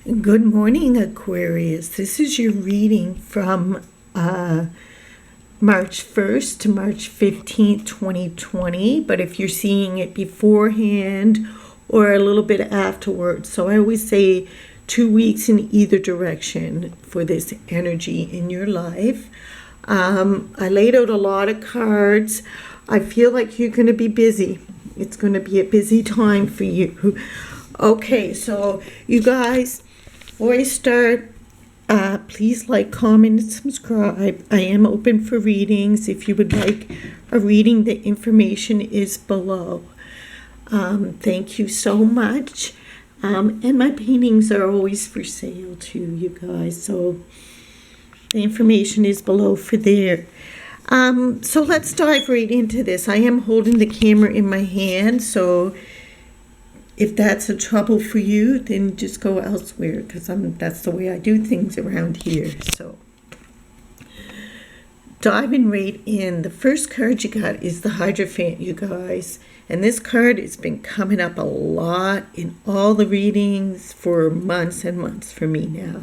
Good morning, Aquarius. This is your reading from March 1st to March 15th, 2020. But if you're seeing it beforehand or a little bit afterwards, so I always say 2 weeks in either direction for this energy in your life. I laid out a lot of cards. I feel like you're going to be busy. It's going to be a busy time for you. Okay, so you guys, before I start, please like, comment, and subscribe. I am open for readings. If you would like a reading, the information is below. Thank you so much. And my paintings are always for sale too, you guys. So the information is below for there. So let's dive right into this. I am holding the camera in my hand, so if that's a trouble for you, then just go elsewhere, because that's the way I do things around here. So diving right in, the first card you got is the Hierophant, you guys. And this card has been coming up a lot in all the readings for months and months for me now.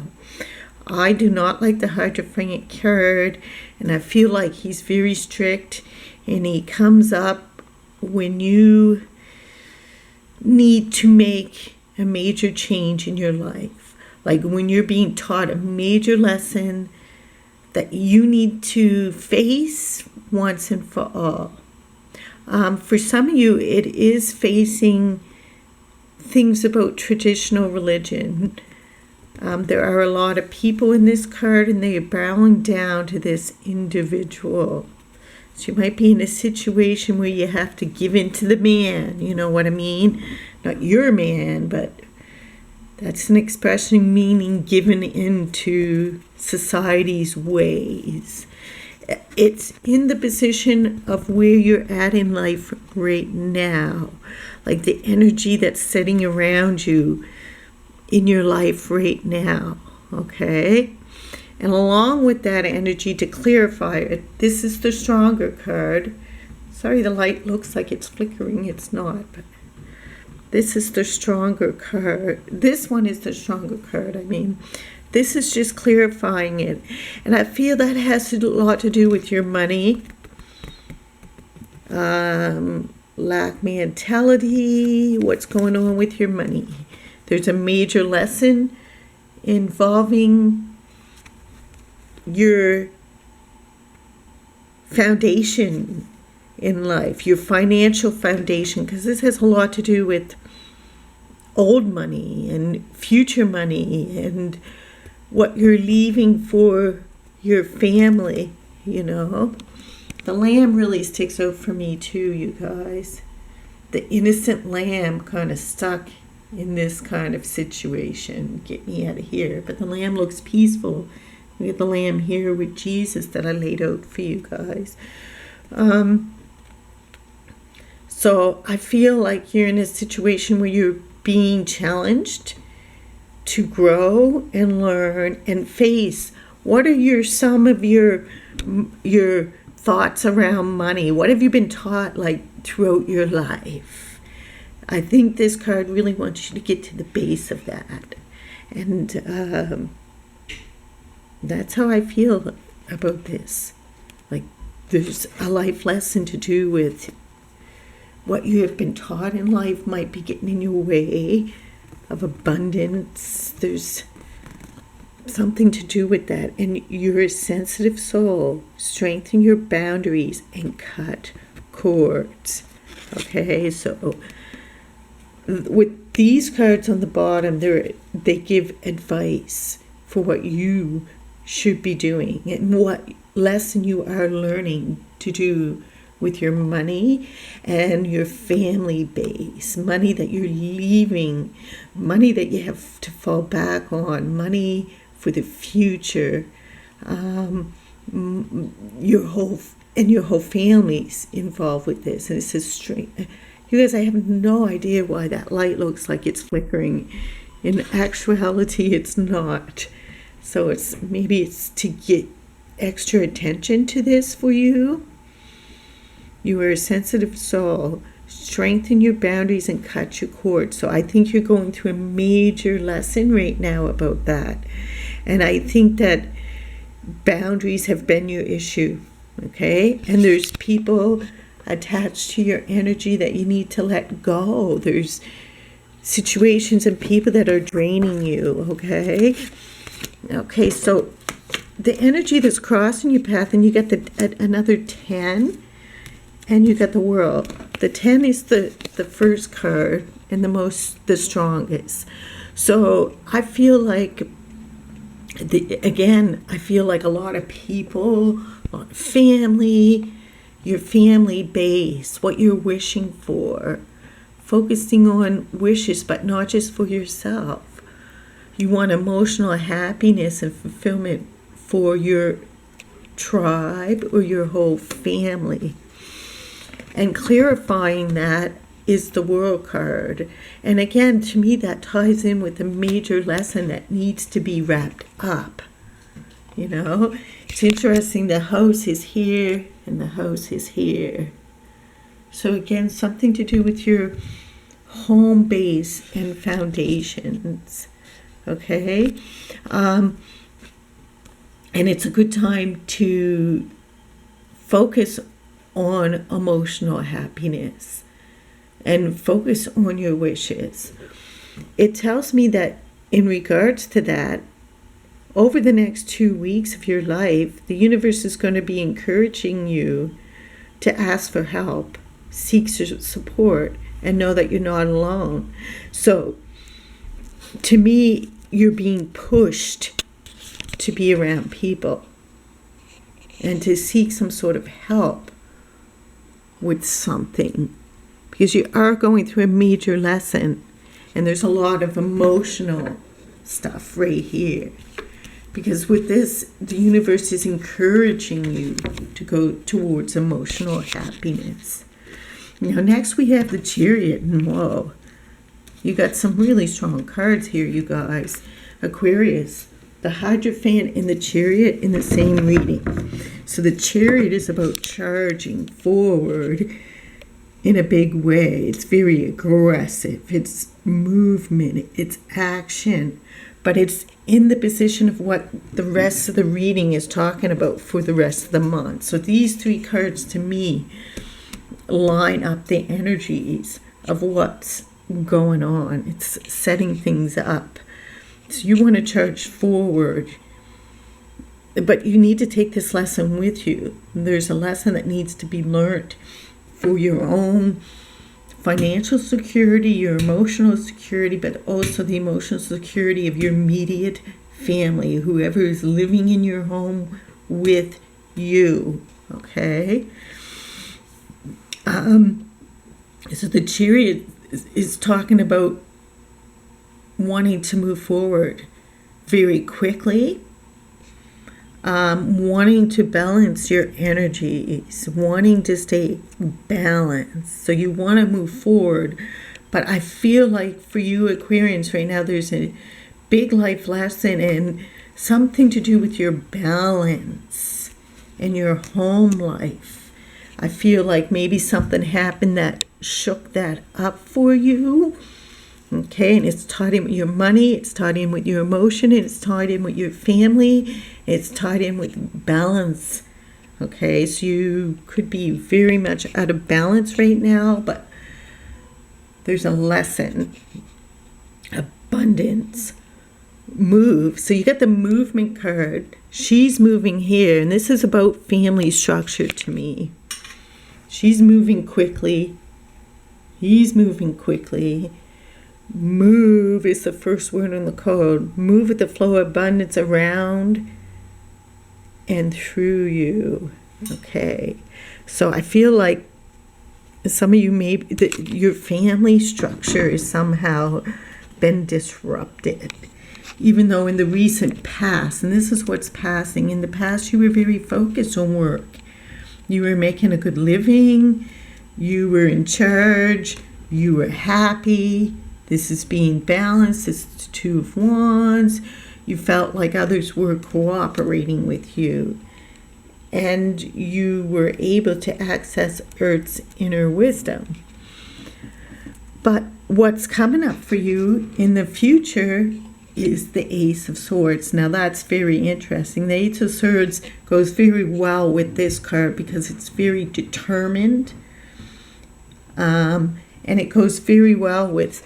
I do not like the Hierophant card, and I feel like he's very strict, and he comes up when you need to make a major change in your life. Like when you're being taught a major lesson that you need to face once and for all. For some of you, it is facing things about traditional religion. There are a lot of people in this card, and they are bowing down to this individual. So you might be in a situation where you have to give in to the man, you know what I mean? Not your man, but that's an expression meaning given into society's ways. It's in the position of where you're at in life right now, like the energy that's sitting around you in your life right now, okay? And along with that energy, to clarify it, this is the stronger card. Sorry, the light looks like it's flickering. It's not. But this is the stronger card. This one is the stronger card, I mean. This is just clarifying it. And I feel that has a lot to do with your money. Lack mentality. What's going on with your money? There's a major lesson involving your foundation in life, your financial foundation, because this has a lot to do with old money and future money and what you're leaving for your family, you know. The lamb really sticks out for me too, you guys. The innocent lamb kind of stuck in this kind of situation. Get me out of here. But the lamb looks peaceful. We have the lamb here with Jesus that I laid out for you guys. So I feel like you're in a situation where you're being challenged to grow and learn and face. What are some of your thoughts around money? What have you been taught like throughout your life? I think this card really wants you to get to the base of that. And that's how I feel about this. Like there's a life lesson to do with what you have been taught in life might be getting in your way of abundance. There's something to do with that. And you're a sensitive soul. Strengthen your boundaries and cut cords. Okay, so with these cards on the bottom, they give advice for what you should be doing and what lesson you are learning to do with your money and your family base. Money that you're leaving, money that you have to fall back on, money for the future. Your whole family's involved with this, and it's a strange. You guys, I have no idea why that light looks like it's flickering. In actuality, it's not. So maybe it's to get extra attention to this for you. You are a sensitive soul. strengthen your boundaries and cut your cord. So I think you're going through a major lesson right now about that. And I think that boundaries have been your issue, okay? And there's people attached to your energy that you need to let go. There's situations and people that are draining you, okay? Okay, so the energy that's crossing your path, and you get another 10, and you got the World. The 10 is the first card and the strongest. So I feel like, I feel like a lot of people, a lot of family, your family base, what you're wishing for, focusing on wishes, but not just for yourself. You want emotional happiness and fulfillment for your tribe or your whole family. And clarifying that is the World card. And again, to me, that ties in with a major lesson that needs to be wrapped up. You know, it's interesting, the House is here and the House is here. So again, something to do with your home base and foundations. Okay? And it's a good time to focus on emotional happiness and focus on your wishes. It tells me that in regards to that, over the next 2 weeks of your life, the universe is going to be encouraging you to ask for help, seek support, and know that you're not alone. So, to me, you're being pushed to be around people and to seek some sort of help with something, because you are going through a major lesson, and there's a lot of emotional stuff right here. Because with this, the universe is encouraging you to go towards emotional happiness. Now, next we have the Chariot, and whoa, you got some really strong cards here, you guys. Aquarius, the Hierophant and the Chariot in the same reading. So the Chariot is about charging forward in a big way. It's very aggressive. It's movement. It's action. But it's in the position of what the rest of the reading is talking about for the rest of the month. So these three cards, to me, line up the energies of what's going on. It's setting things up. So you want to charge forward, but you need to take this lesson with you. There's a lesson that needs to be learned for your own financial security, your emotional security, but also the emotional security of your immediate family, whoever is living in your home with you, okay? So the Chariot is talking about wanting to move forward very quickly, wanting to balance your energies, wanting to stay balanced. So you want to move forward, but I feel like for you Aquarians right now, there's a big life lesson and something to do with your balance and your home life. I feel like maybe something happened that shook that up for you. Okay, and it's tied in with your money, it's tied in with your emotion, and it's tied in with your family, it's tied in with balance. Okay, so you could be very much out of balance right now, but there's a lesson. Abundance. Move. So you got the movement card. She's moving here, and this is about family structure to me. She's moving quickly. He's moving quickly. Move is the first word on the code. Move with the flow of abundance around and through you. Okay. So I feel like some of you your family structure is somehow been disrupted. Even though in the recent past, and this is what's passing, in the past you were very focused on work. You were making a good living. You were in charge. You were happy. This is being balanced. This is the Two of Wands. You felt like others were cooperating with you. And you were able to access Earth's inner wisdom. But what's coming up for you in the future is the Ace of Swords. Now that's very interesting. The Ace of Swords goes very well with this card because it's very determined. And it goes very well with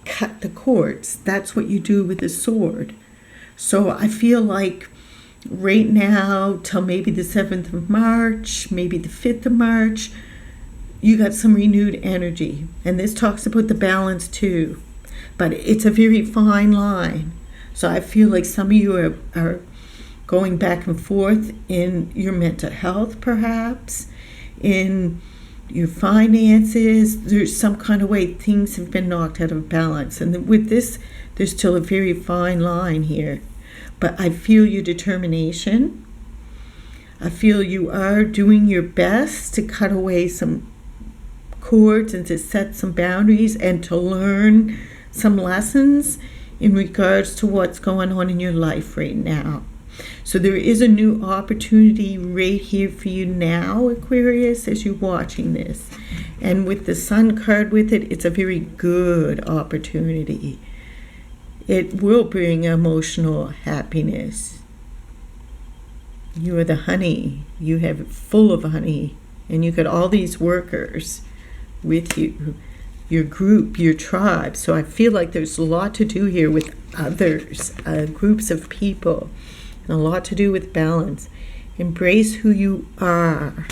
cut the cords. That's what you do with a sword. So I feel like right now till maybe the 7th of March, maybe the 5th of March, you got some renewed energy. And this talks about the balance too. But it's a very fine line. So I feel like some of you are going back and forth in your mental health, perhaps, in your finances. There's some kind of way things have been knocked out of balance. And with this, there's still a very fine line here. But I feel your determination. I feel you are doing your best to cut away some cords and to set some boundaries and to learn some lessons in regards to what's going on in your life right now. So there is a new opportunity right here for you now, Aquarius, as you're watching this. And with the Sun card with it, it's a very good opportunity. It will bring emotional happiness. You are the honey. You have it full of honey. And you got all these workers with you, your group, your tribe. So I feel like there's a lot to do here with others, groups of people, and a lot to do with balance. Embrace who you are.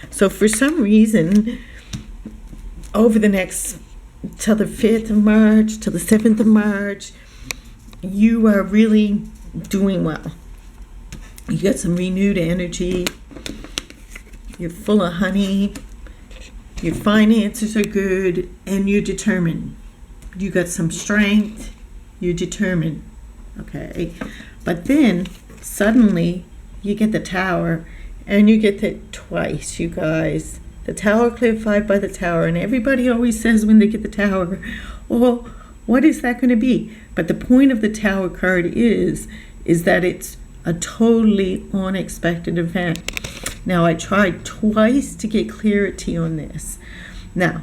So for some reason, over the next, till the 5th of March, till the 7th of March, you are really doing well. You got some renewed energy. You're full of honey. Your finances are good, and you're determined. You got some strength. You're determined. Okay. But then suddenly you get the Tower, and you get that twice, you guys. The Tower clarified by the Tower, and everybody always says when they get the Tower, well, what is that going to be? But the point of the Tower card is that it's a totally unexpected event. Now, I tried twice to get clarity on this. Now,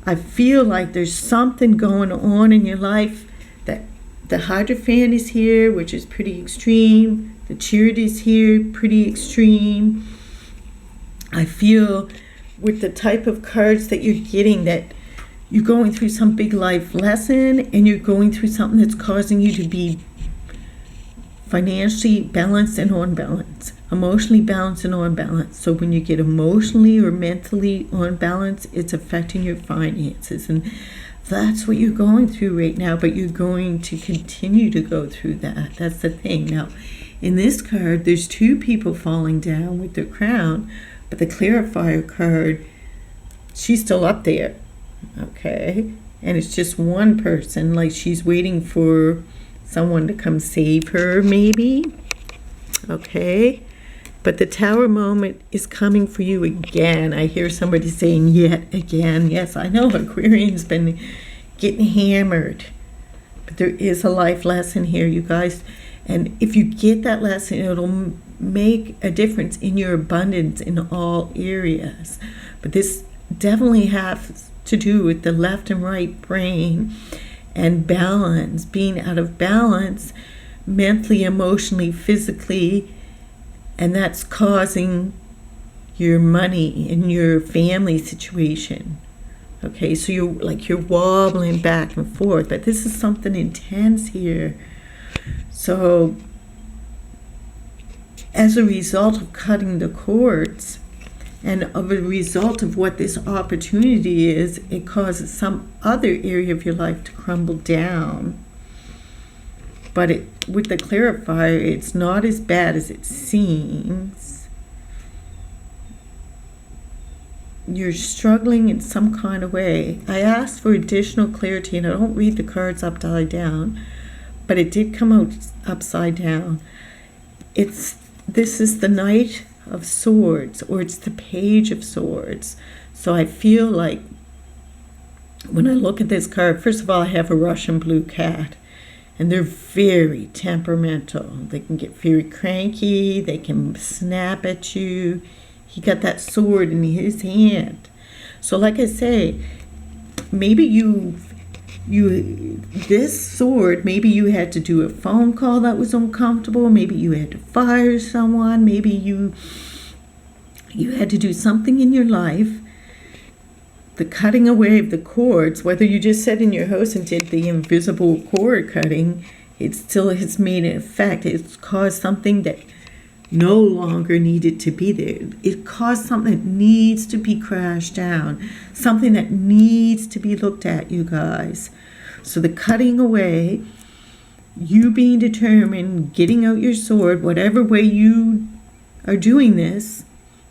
I feel like there's something going on in your life, that the Hierophant is here, which is pretty extreme. The Chariot is here, pretty extreme. I feel with the type of cards that you're getting that you're going through some big life lesson, and you're going through something that's causing you to be financially balanced and unbalanced, emotionally balanced and unbalanced. So when you get emotionally or mentally unbalanced, it's affecting your finances. And that's what you're going through right now, but you're going to continue to go through that. That's the thing. Now, in this card, there's two people falling down with their crown, but the clarifier card, she's still up there. Okay. And it's just one person, like she's waiting for someone to come save her, maybe. Okay. But the Tower moment is coming for you again. I hear somebody saying yet again. Yes, I know Aquarian's been getting hammered. But there is a life lesson here, you guys. And if you get that lesson, it'll make a difference in your abundance in all areas. But this definitely has to do with the left and right brain and balance, being out of balance mentally, emotionally, physically, and that's causing your money and your family situation. Okay, so you're wobbling back and forth, but this is something intense here. So as a result of cutting the cords, and of a result of what this opportunity is, it causes some other area of your life to crumble down. But with the clarifier, it's not as bad as it seems. You're struggling in some kind of way. I asked for additional clarity, and I don't read the cards upside down, but it did come out upside down. This is the Knight of Swords, or it's the Page of Swords. So I feel like when I look at this card, first of all, I have a Russian blue cat, and they're very temperamental. They can get very cranky. They can snap at you. He got that sword in his hand. So like I say, maybe this sword, maybe you had to do a phone call that was uncomfortable, maybe you had to fire someone, maybe you had to do something in your life. The cutting away of the cords, whether you just sat in your house and did the invisible cord cutting, it still has made an effect. It's caused something that no longer needed to be there. It caused something that needs to be crashed down, something that needs to be looked at, you guys. So the cutting away, you being determined, getting out your sword, whatever way you are doing this,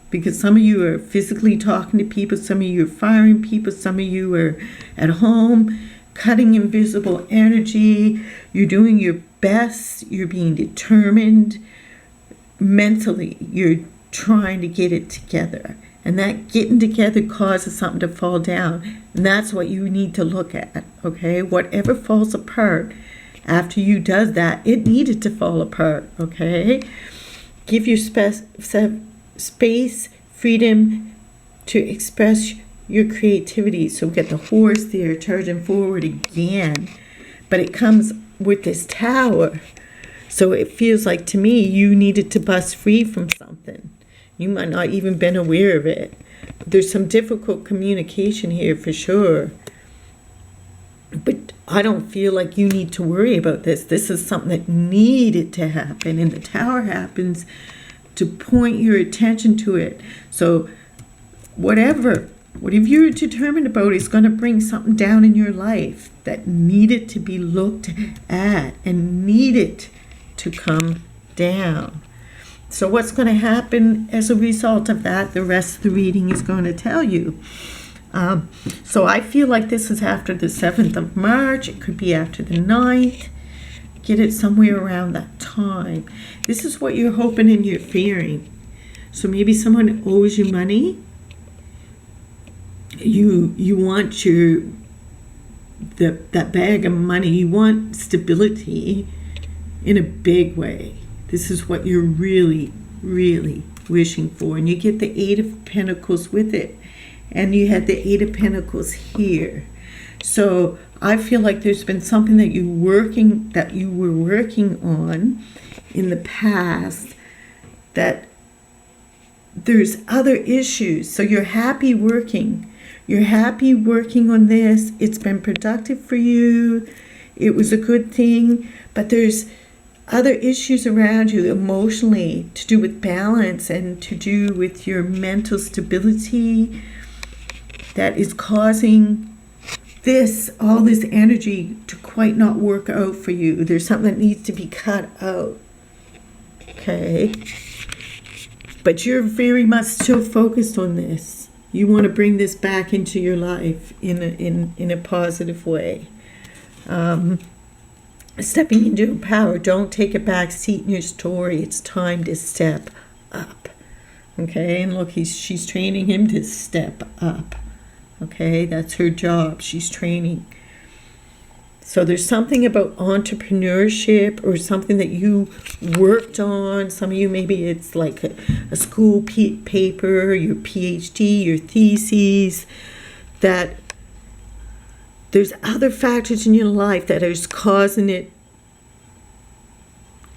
because some of you are physically talking to people, some of you are firing people, some of you are at home, cutting invisible energy. You're doing your best. You're being determined. Mentally, you're trying to get it together. And that getting together causes something to fall down. And that's what you need to look at, okay? Whatever falls apart after you does that, it needed to fall apart, okay? Give your space, freedom to express your creativity. So we get the horse there charging forward again, but it comes with this tower. So it feels like to me you needed to bust free from something. You might not even been aware of it. There's some difficult communication here for sure. But I don't feel like you need to worry about this. This is something that needed to happen, and the tower happens to point your attention to it. So whatever you're determined about is going to bring something down in your life that needed to be looked at and needed to come down. So what's going to happen as a result of that, the rest of the reading is going to tell you. So I feel like this is after the 7th of March. It could be after the 9th. Get it somewhere around that time. This is what you're hoping and you're fearing. So maybe someone owes you money. You want that bag of money. You want stability in a big way. This is what you're really, really wishing for. And you get the 8 of Pentacles with it. And you had the 8 of Pentacles here. So I feel like there's been something that you were working on in the past, that there's other issues. So you're happy working. You're happy working on this. It's been productive for you. It was a good thing. But there's other issues around you emotionally to do with balance and to do with your mental stability that is causing all this energy to quite not work out for you. There's something that needs to be cut out. Okay? But you're very much still focused on this. You want to bring this back into your life in a positive way. Stepping into your power. Don't take a back seat in your story. It's time to step up. Okay? And look, she's training him to step up. Okay, that's her job. She's training. So there's something about entrepreneurship or something that you worked on. Some of you, maybe it's like a school paper, your PhD, your theses, that there's other factors in your life that is causing it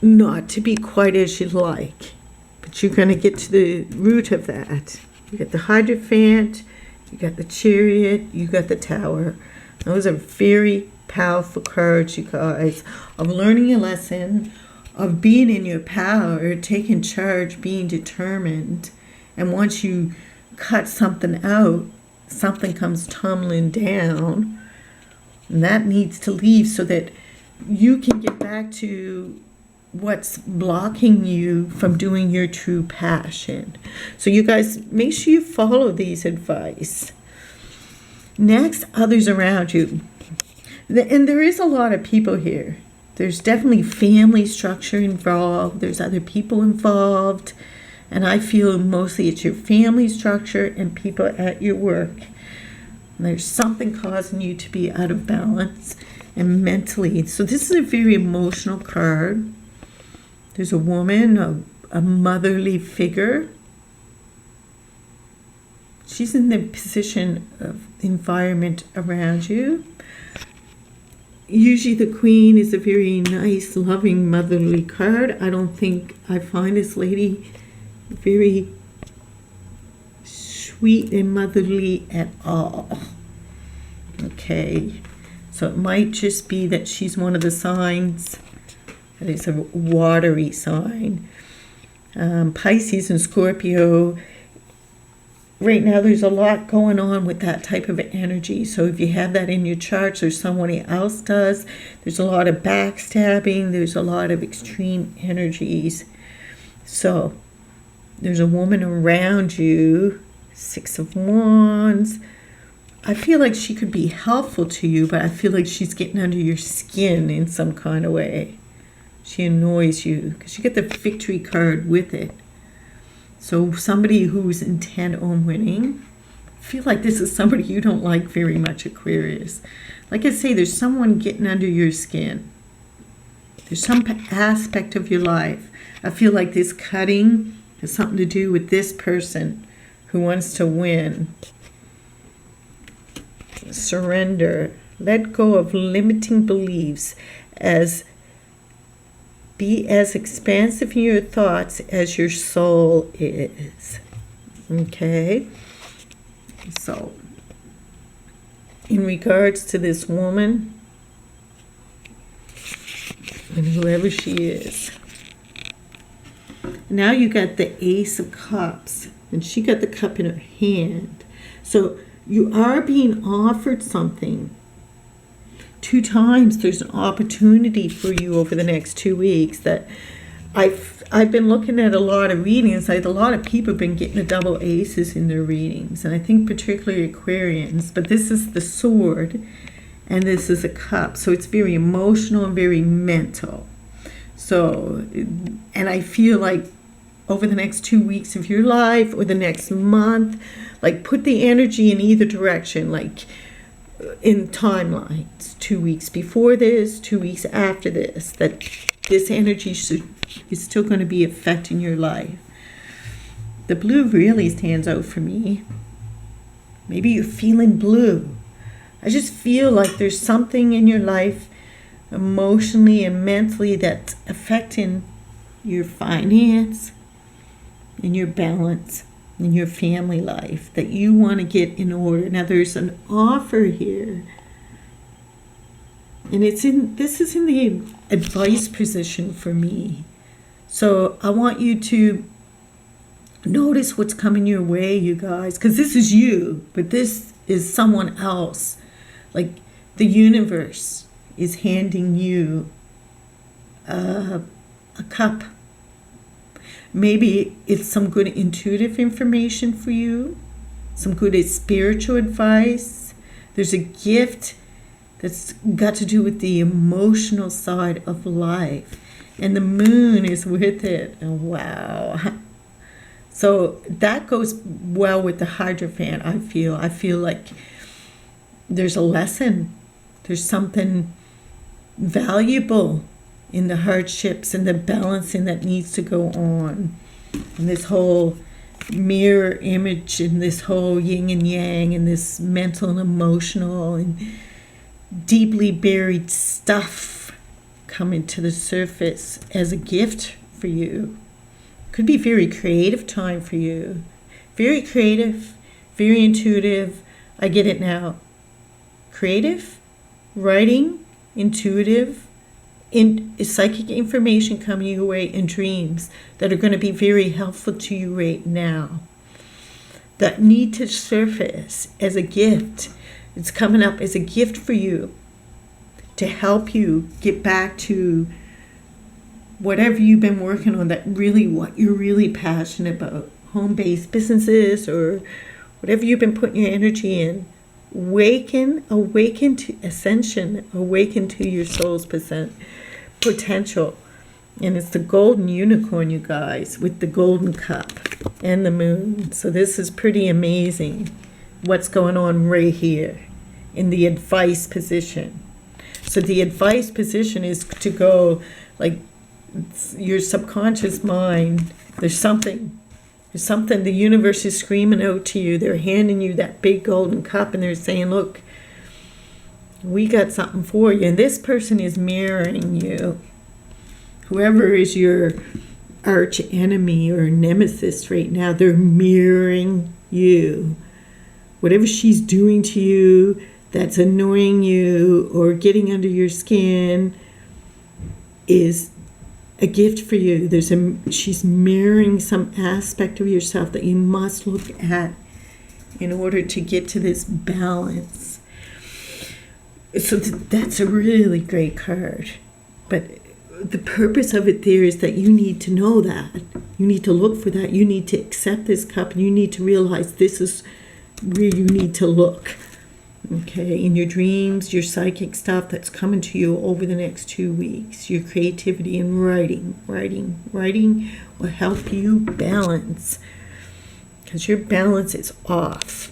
not to be quite as you like. But you're going to get to the root of that. You get the Hierophant. You got the Chariot, you got the Tower. Those are very powerful cards, you guys, of learning a lesson, of being in your power, taking charge, being determined. And once you cut something out, something comes tumbling down. And that needs to leave so that you can get back to what's blocking you from doing your true passion. So you guys, make sure you follow these advice. Next, others around you. And there is a lot of people here. There's definitely family structure involved. There's other people involved. And I feel mostly it's your family structure and people at your work. And there's something causing you to be out of balance and mentally. So this is a very emotional card. There's a woman, a motherly figure. she's in the position of environment around you. Usually the Queen is a very nice, loving, motherly card. I find this lady very sweet and motherly at all. Okay, so it might just be that she's one of the signs that is a watery sign. Pisces and Scorpio, right now there's a lot going on with that type of energy. So if you have that in your charts or somebody else does, there's a lot of backstabbing, there's a lot of extreme energies. So there's a woman around you, Six of Wands. I feel like she could be helpful to you, but I feel like she's getting under your skin in some kind of way. She annoys you because you get the Victory card with it. So somebody who's intent on winning, I feel like this is somebody you don't like very much, Aquarius. Like I say, there's someone getting under your skin. There's some aspect of your life. I feel like this cutting has something to do with this person who wants to win. Surrender. Let go of limiting beliefs. Be as expansive in your thoughts as your soul is. Okay? So, in regards to this woman, and whoever she is, now you got the Ace of Cups, and she got the cup in her hand. So, you are being offered something. 2 times there's an opportunity for you over the next 2 weeks that I've been looking at a lot of readings. A lot of people have been getting the double aces in their readings, and I think particularly Aquarians, but this is the sword and this is a cup, so it's very emotional and very mental. So, and I feel like over the next 2 weeks of your life or the next month, like put the energy in either direction, like in timelines, 2 weeks before this, 2 weeks after this, that this energy is still going to be affecting your life. The blue really stands out for me. Maybe you're feeling blue. I just feel like there's something in your life emotionally and mentally that's affecting your finance and your balance in your family life that you want to get in order. Now there's an offer here, and this is in the advice position for me. So I want you to notice what's coming your way, you guys, because this is you, but this is someone else. Like the universe is handing you a cup. Maybe it's some good intuitive information for you, some good spiritual advice. There's a gift that's got to do with the emotional side of life. And the moon is with it. Oh, wow. So that goes well with the Hierophant, I feel. I feel like there's a lesson. There's something valuable in the hardships and the balancing that needs to go on. And this whole mirror image and this whole yin and yang and this mental and emotional and deeply buried stuff coming to the surface as a gift for you. Could be very creative time for you. Very creative, very intuitive. I get it now. Creative, writing, intuitive, psychic information coming your way in dreams that are going to be very helpful to you right now, that need to surface as a gift. It's coming up as a gift for you to help you get back to whatever you've been working on, that really what you're really passionate about, home-based businesses or whatever you've been putting your energy in. Awaken to ascension, awaken to your soul's potential. And it's the golden unicorn, you guys, with the golden cup and the moon. So this is pretty amazing what's going on right here in the advice position. So the advice position is to go like your subconscious mind. There's something There's something the universe is screaming out to you. They're handing you that big golden cup and they're saying, look, we got something for you. And this person is mirroring you. Whoever is your arch enemy or nemesis right now, they're mirroring you. Whatever she's doing to you that's annoying you or getting under your skin is a gift for you. She's mirroring some aspect of yourself that you must look at in order to get to this balance. So that's a really great card. But the purpose of it there is that you need to know that. You need to look for that. You need to accept this cup, and you need to realize this is where you need to look. Okay, in your dreams, your psychic stuff that's coming to you over the next 2 weeks, your creativity and writing will help you balance, because your balance is off.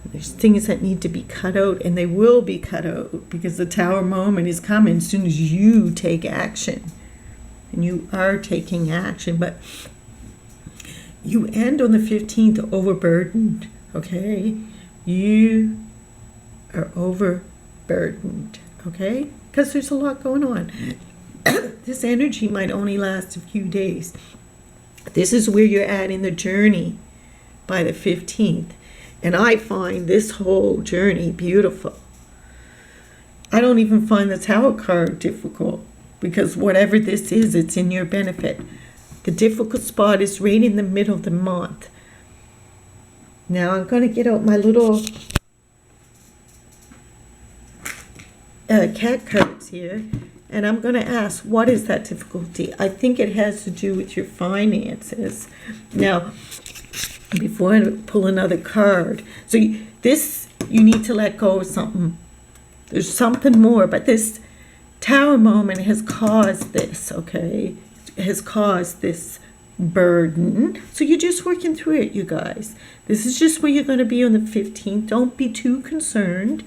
There's things that need to be cut out, and they will be cut out, because the Tower moment is coming as soon as you take action. And you are taking action, but you end on the 15th overburdened, okay? You are overburdened, okay? Because there's a lot going on. This energy might only last a few days. This is where you're at in the journey by the 15th. And I find this whole journey beautiful. I don't even find the Tower card difficult, because whatever this is, it's in your benefit. The difficult spot is right in the middle of the month. Now I'm going to get out my little cat cards here, and I'm going to ask, what is that difficulty? I think it has to do with your finances. Now, before I pull another card, so you need to let go of something. There's something more, but this Tower moment has caused this, okay? It has caused this burden. So you're just working through it, you guys. This is just where you're going to be on the 15th. Don't be too concerned.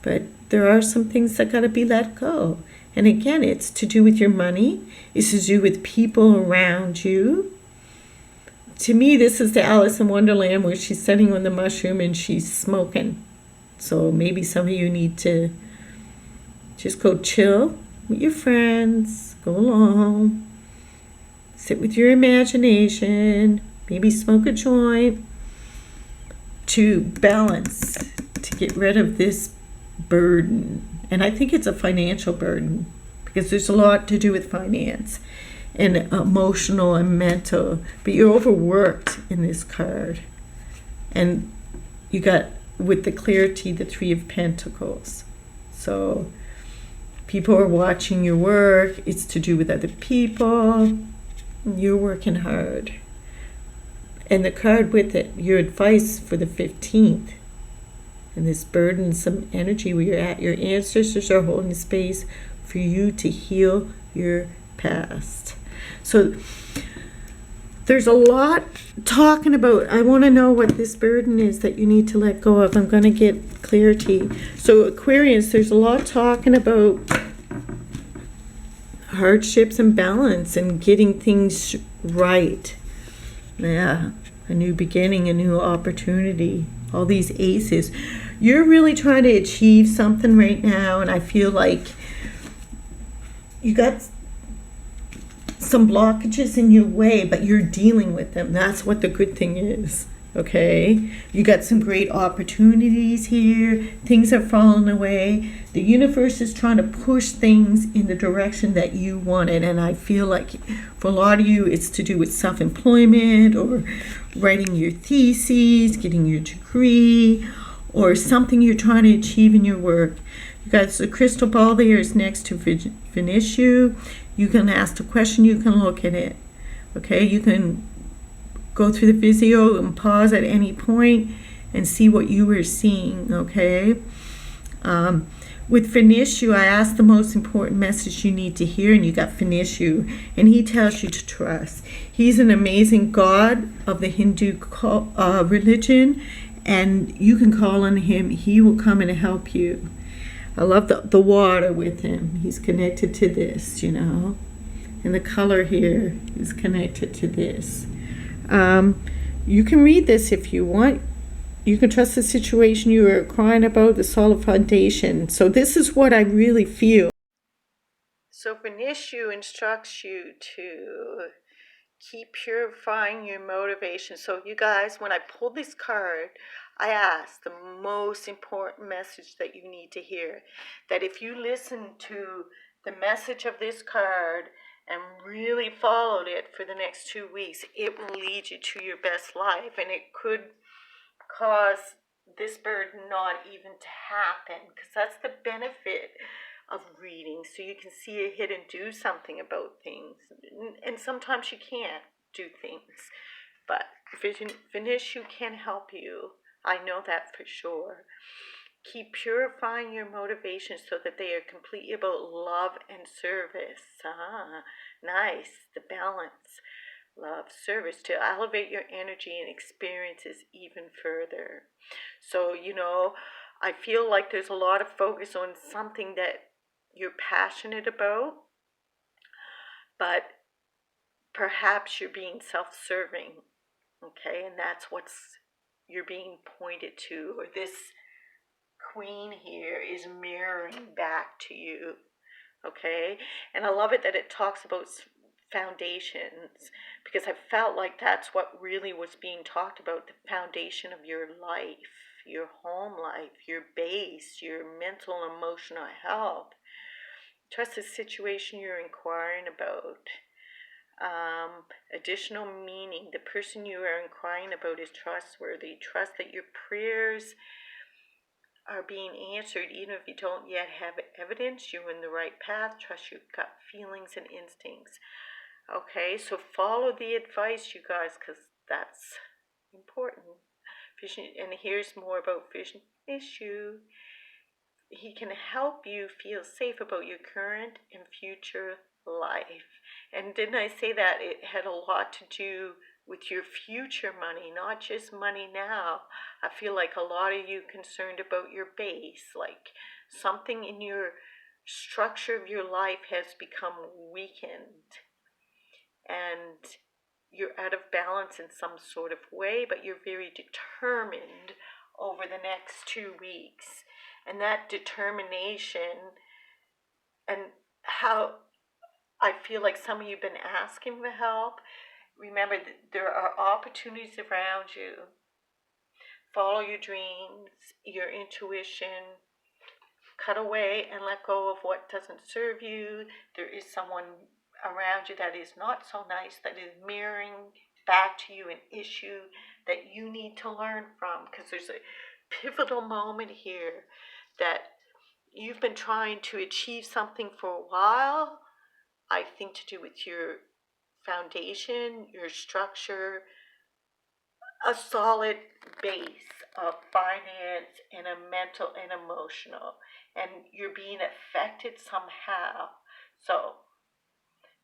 But there are some things that got to be let go. And again, it's to do with your money. It's to do with people around you. To me, this is the Alice in Wonderland where she's sitting on the mushroom and she's smoking. So maybe some of you need to just go chill with your friends. Go along. Sit with your imagination. Maybe smoke a joint. To balance. To get rid of this burden. And I think it's a financial burden, because there's a lot to do with finance and emotional and mental, but you're overworked in this card. And you got, with the clarity, the 3 of Pentacles. So people are watching your work. It's to do with other people. You're working hard. And the card with it, your advice for the 15th, and this burdensome energy where you're at, your ancestors are holding space for you to heal your past. So there's a lot talking about. I want to know what this burden is that you need to let go of. I'm going to get clarity. So Aquarius, there's a lot talking about hardships and balance and getting things right. Yeah, a new beginning, a new opportunity. All these aces. You're really trying to achieve something right now, and I feel like you got some blockages in your way, but you're dealing with them. That's what the good thing is, okay? You got some great opportunities here. Things are falling away. The universe is trying to push things in the direction that you want it, and I feel like for a lot of you, it's to do with self-employment or writing your theses, getting your degree, or something you're trying to achieve in your work. You guys, the crystal ball there is next to finish you. You can ask the question, you can look at it. Okay, you can go through the video and pause at any point and see what you were seeing, okay? With finish you, I asked the most important message you need to hear, and you got finish you. And he tells you to trust. He's an amazing God of the Hindu religion, and you can call on him. He will come and help you. I love the water with him. He's connected to this, you know. And the color here is connected to this. You can read this if you want. You can trust the situation you are crying about, the solid foundation. So this is what I really feel. So if an issue instructs you to keep purifying your motivation. So you guys, when I pulled this card, I asked the most important message that you need to hear. That if you listen to the message of this card and really followed it for the next 2 weeks, it will lead you to your best life. And it could cause this burden not even to happen, because that's the benefit of reading. So you can see ahead and do something about things. And sometimes you can't do things, but if an issue can help you, I know that for sure. Keep purifying your motivations so that they are completely about love and service. Nice, the balance. Love, service, to elevate your energy and experiences even further. So, I feel like there's a lot of focus on something that you're passionate about, but perhaps you're being self-serving, okay? And that's what's you're being pointed to, or this queen here is mirroring back to you, okay? And I love it that it talks about foundations, because I felt like that's what really was being talked about, the foundation of your life, your home life, your base, your mental and emotional health. Trust the situation you're inquiring about. Additional meaning, the person you are inquiring about is trustworthy. Trust that your prayers are being answered even if you don't yet have evidence. You're in the right path. Trust your gut feelings and instincts. Okay, so follow the advice, you guys, because that's important. Vision, and here's more about vision issue. He can help you feel safe about your current and future life. And didn't I say that it had a lot to do with your future money, not just money now? I feel like a lot of you concerned about your base, like something in your structure of your life has become weakened, and you're out of balance in some sort of way, but you're very determined over the next 2 weeks. And that determination, and how I feel like some of you have been asking for help. Remember that there are opportunities around you. Follow your dreams, your intuition. Cut away and let go of what doesn't serve you. There is someone around you that is not so nice, that is mirroring back to you an issue that you need to learn from, because there's a pivotal moment here that you've been trying to achieve something for a while. I think to do with your foundation, your structure, a solid base of finance and a mental and emotional, and you're being affected somehow. So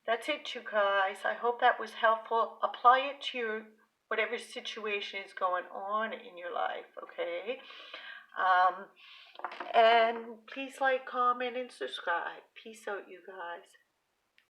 that's it, you guys. I hope that was helpful. Apply it to your whatever situation is going on in your life, okay? And please like, comment, and subscribe. Peace out, you guys.